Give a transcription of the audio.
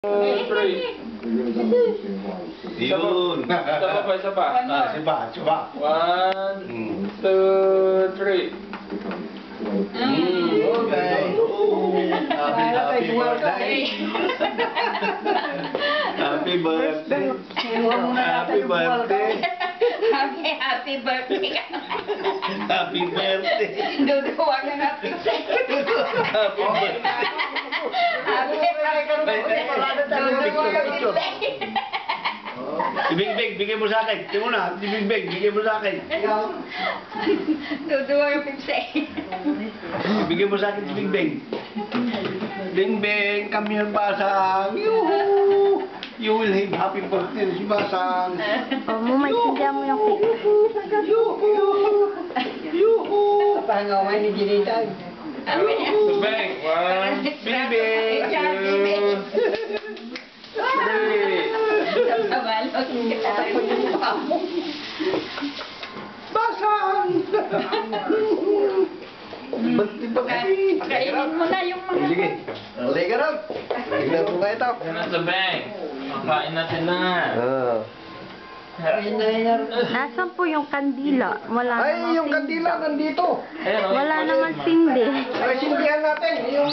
Three. Yun. Isa pa. Sipa. 1, 2, 3. Okay. Happy birthday. Happy birthday. Happy birthday. Happy birthday. Happy birthday. Duduwa ka na pizza. Happy birthday. Si Big Big, bigay mo sa akin. Tingnan mo na, si Big Big, bigay mo sa akin. Duduwa ka pizza. Bigay mo sa akin si Big Big. Bing Bing, come here, Basang. Yoo-hoo! You will have happy birthday si Basang. Oh, may sindihan mo yung cake. Yoo-hoo! Yoo-hoo! Pahangaw nga ni Ginita. Bang. 1, Big Big! 3. Basang! Birthday pa kasi. Kainin mo na yung mga... Sige. Halika raw. Tignan ko nga ito. Yan na sa bang. Makain natin na. Nasaan po yung kandila? Wala Ay, namang yung sindi. kandila nandito. Ayan, Wala naman sindi. Ay, sindihan natin. Yung